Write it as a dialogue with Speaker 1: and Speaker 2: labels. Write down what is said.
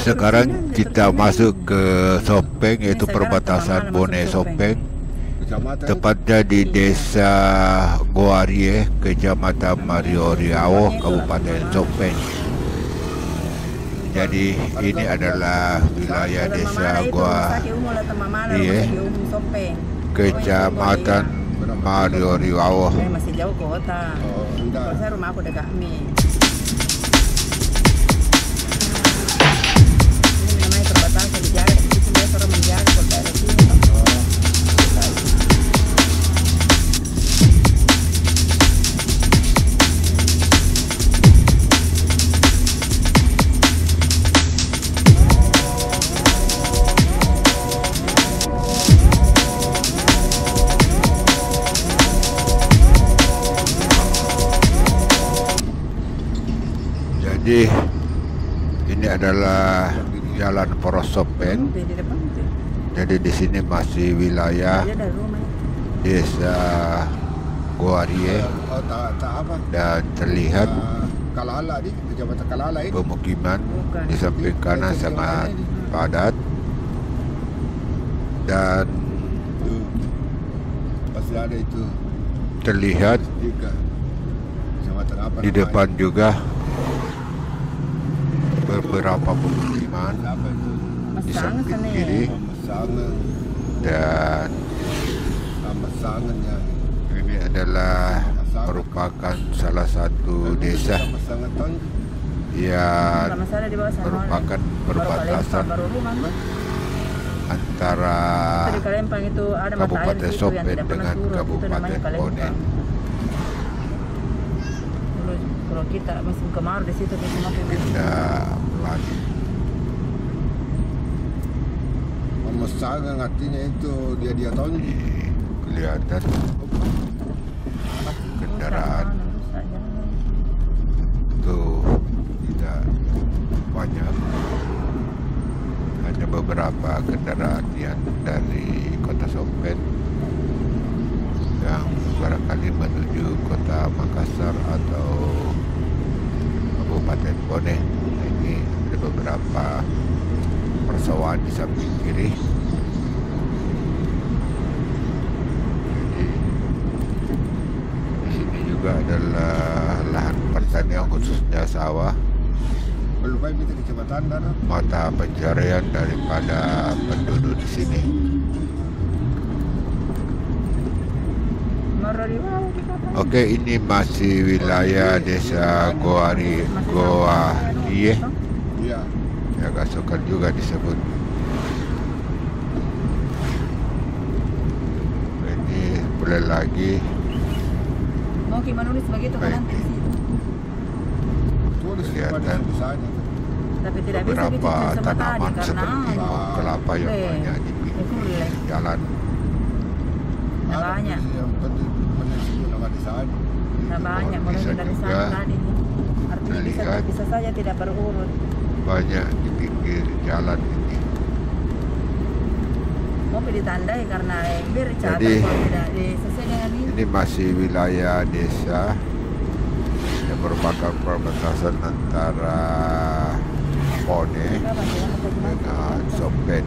Speaker 1: Sekarang kita masuk ke Sopeng, yaitu perbatasan Bone Sopeng, tepatnya di desa Goarie, Kecamatan Mario Riau, Kabupaten Sopeng. Jadi ini adalah wilayah desa Goarie, Kecamatan Mario Riau.
Speaker 2: Masih jauh kota. Kalau saya rumah aku dekat Mi. Ini namanya perbatasan dijaga. Di situ biasa orang menjaga kalau daerah sini.
Speaker 1: Jadi ini adalah jalan Poros Sopeng. Jadi di sini masih wilayah desa Goarie dan terlihat pemukiman di samping kanan sangat padat dan terlihat di depan juga beberapa pemukiman di samping kiri, dan ini adalah merupakan salah satu desa yang merupakan perbatasan antara Kabupaten Sopeng dengan Kabupaten Bone.
Speaker 2: Kalau kita musim kemarau di situ kita
Speaker 1: lagi.
Speaker 3: Memesangan artinya itu dia tahun
Speaker 1: kelihatan kendaraan itu tidak banyak, hanya beberapa kendaraan yang dari kota Sopeng yang barangkali menuju kota Makassar atau Kabupaten Bone. Ini ada beberapa persawahan di samping kiri. Jadi di sini juga adalah lahan pertanian, khususnya sawah, mata pencarian daripada penduduk di sini. Oke, ini masih wilayah desa Goarie, ya Gasokan juga disebut. Ini boleh lagi.
Speaker 2: Mau gimana nulis begitu kan nanti
Speaker 1: kelihatan
Speaker 2: tapi tidak bisa
Speaker 1: beberapa
Speaker 2: bikin
Speaker 1: tanaman
Speaker 2: tadi,
Speaker 1: seperti pohon kelapa yang banyak di pinggir jalan.
Speaker 2: Nah, banyak. Nah, banyak mulai dari sana tadi. Artinya bisa saja tidak berurut.
Speaker 1: Banyak di pinggir jalan ini.
Speaker 2: Mobil ditandai karena bir catat
Speaker 1: Jadi,
Speaker 2: kalau tidak sesuai dengan ini.
Speaker 1: Ini masih wilayah desa yang merupakan perbatasan antara Bone dengan Sopeng.